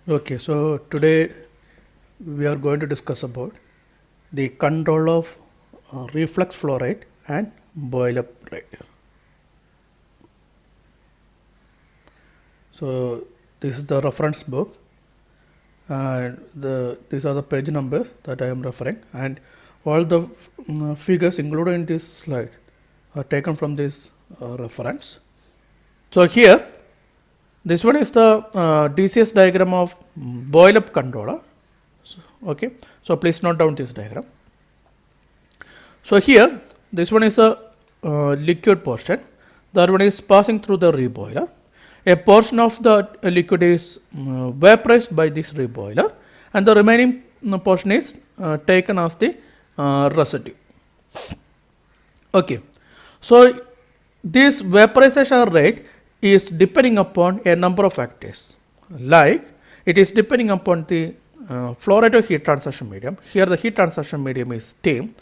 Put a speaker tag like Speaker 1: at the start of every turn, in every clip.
Speaker 1: Okay, so today we are going to discuss about the control of reflux flow rate and boil up rate. So this is the reference book and these are the page numbers that I am referring, and all the figures included in this slide are taken from this reference. So here this one is the DCS diagram of boil up controller. Okay, so please note down this diagram. So here this one is a liquid portion, the other one is passing through the reboiler. A portion of the liquid is vaporized by this reboiler, and the remaining portion is taken as the residue. Okay, so this vaporization rate is depending upon a number of factors, like it is depending upon the flow rate of heat transaction medium. Here the heat transaction medium is steam.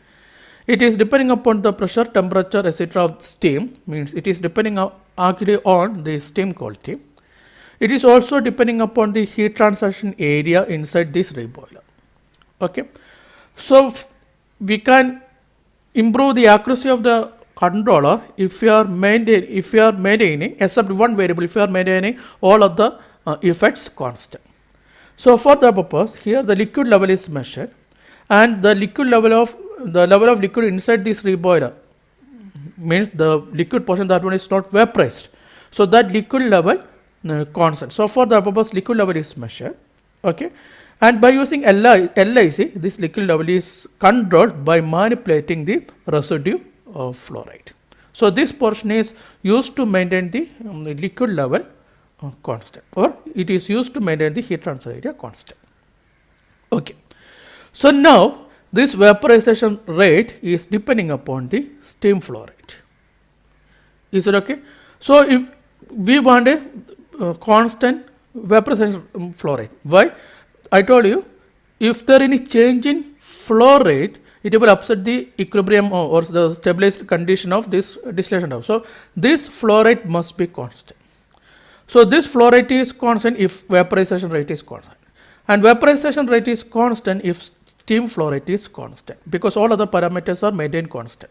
Speaker 1: It is depending upon the pressure, temperature, etc. of steam, means it is depending actually on the steam quality. It is also depending upon the heat transaction area inside this reboiler. Okay, so we can improve the accuracy of the controller if you are maintaining except one variable, if you are maintaining all of the effects constant. So for the purpose, here the liquid level is measured, and the level of liquid inside this reboiler means the liquid portion, that one is not vaporized, so that liquid level constant. So for the purpose, liquid level is measured. Okay, and by using LIC, this liquid level is controlled by manipulating the residue of flow rate. So this portion is used to maintain the liquid level constant, or it is used to maintain the heat transfer area constant. Okay, so now this vaporization rate is depending upon the steam flow rate. Is it okay? So if we want a constant vaporization flow rate, why? I told you, if there any change in flow rate, it will upset the equilibrium or the stabilized condition of this distillation house. So this flow rate must be constant. So this flow rate is constant if vaporization rate is constant, and vaporization rate is constant if steam flow rate is constant, because all other parameters are maintained constant.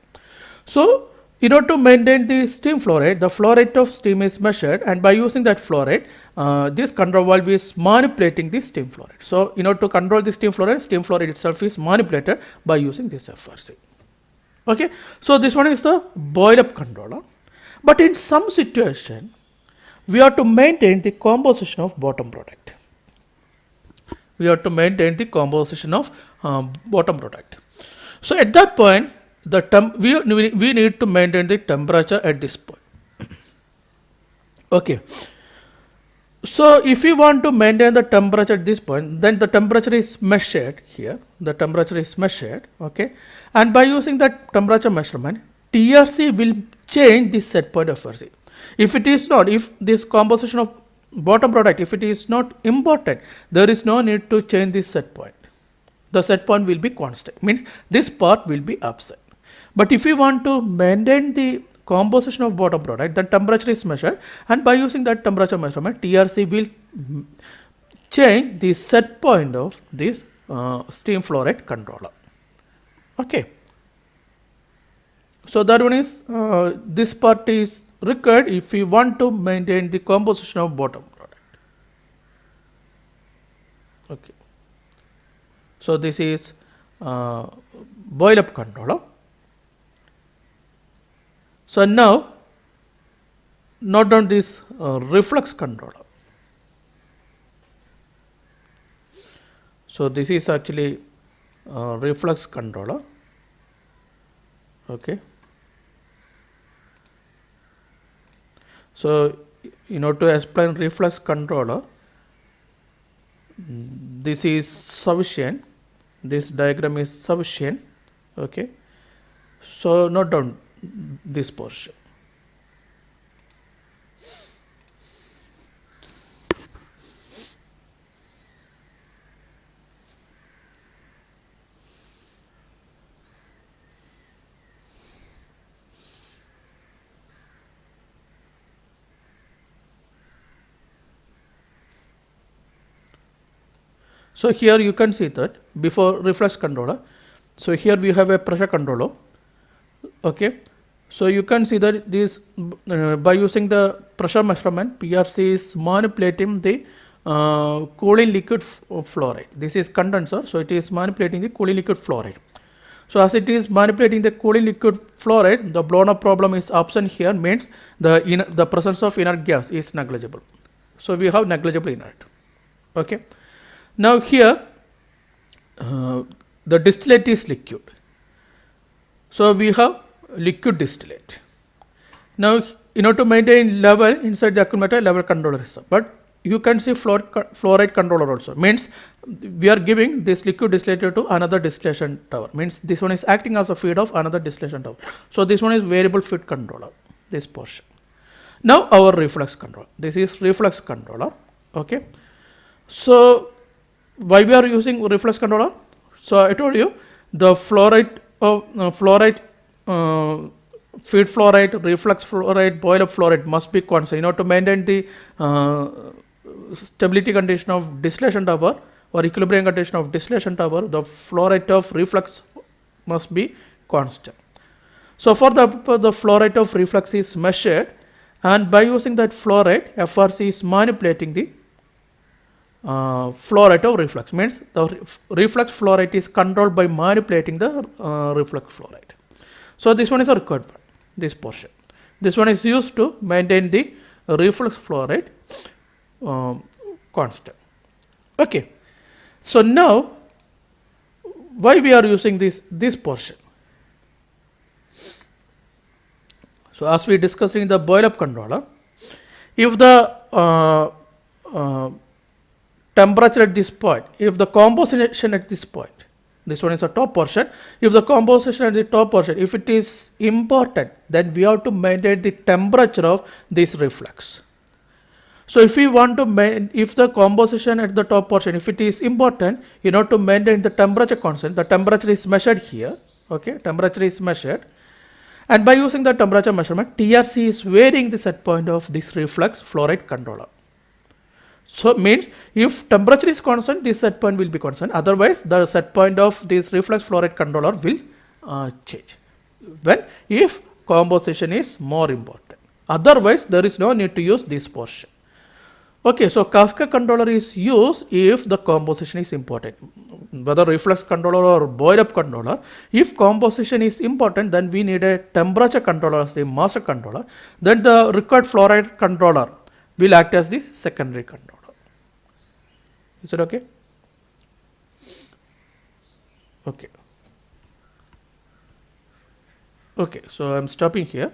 Speaker 1: So in order to maintain the steam flow rate, the flow rate of steam is measured, and by using that flow rate, this control valve is manipulating the steam flow rate. So in order to control the steam flow rate itself is manipulated by using this FRC. Okay, so this one is the boil up controller, but in some situation we have to maintain the composition of bottom product. We have to maintain the composition of bottom product. So at that point, we need to maintain the temperature at this point. Okay. So if we want to maintain the temperature at this point, then the temperature is measured here. The temperature is measured. Okay. And by using that temperature measurement, TRC will change the set point of FRC. If it is not, if this composition of bottom product, if it is not important, there is no need to change this set point. The set point will be constant, means this part will be upset. But if we want to maintain the composition of bottom product, then temperature is measured, and by using that temperature measurement, TRC will change the set point of this steam flow rate controller. Okay. So that one is this part is required if we want to maintain the composition of bottom product. Okay. So this is boil up controller. So now note down this reflux controller. So this is actually reflux controller. Okay. So in order to explain reflux controller, this is sufficient. This diagram is sufficient. Okay. So note down this portion. So here you can see that before reflex controller. So here we have a pressure controller. Okay. So you can see that this by using the pressure measurement, PRC is manipulating the cooling liquid flow rate. This is condenser, so it is manipulating the cooling liquid flow rate. So as it is manipulating the cooling liquid flow rate, the blown up problem is absent here, means the presence of inert gas is negligible. So we have negligible inert. Okay. Now here the distillate is liquid. So we have liquid distillate. Now in order to maintain level inside the accumulator, level controller is there. But you can see flow rate controller also, means we are giving this liquid distillate to another distillation tower, means this one is acting as a feed of another distillation tower. So this one is variable feed controller, this portion. Now our reflux controller, this is reflux controller. Okay. So why we are using reflux controller? So I told you the flow rate of feed flow rate, reflux flow rate, boil-up flow rate must be constant in order to maintain the stability condition of distillation tower or equilibrium condition of distillation tower. The flow rate of reflux must be constant. So for the flow rate of reflux is measured, and by using that flow rate, FRC is manipulating the flow rate of reflux, means the reflux flow rate is controlled by manipulating the reflux flow rate. So this one is a required one, this portion. This one is used to maintain the reflux flow rate constant. Okay. So now why we are using this portion? So as we discussed in the boil-up controller, if the temperature at this point, if the composition at this point, this one is a top portion, if the composition at the top portion, if it is important, then we have to maintain the temperature of this reflux. So if we want to if the composition at the top portion, if it is important, in order to maintain the temperature constant, the temperature is measured here. Okay, temperature is measured, and by using the temperature measurement, TRC is varying the set point of this reflux flow rate controller. So means if temperature is constant, this set point will be constant. Otherwise, the set point of this reflux flow rate controller will change. If composition is more important. Otherwise, there is no need to use this portion. Okay, so Kafka controller is used if the composition is important. Whether reflux controller or boil-up controller, if composition is important, then we need a temperature controller as the master controller. Then the required flow rate controller will act as the secondary controller. Is it okay? Okay. Okay, so I am stopping here.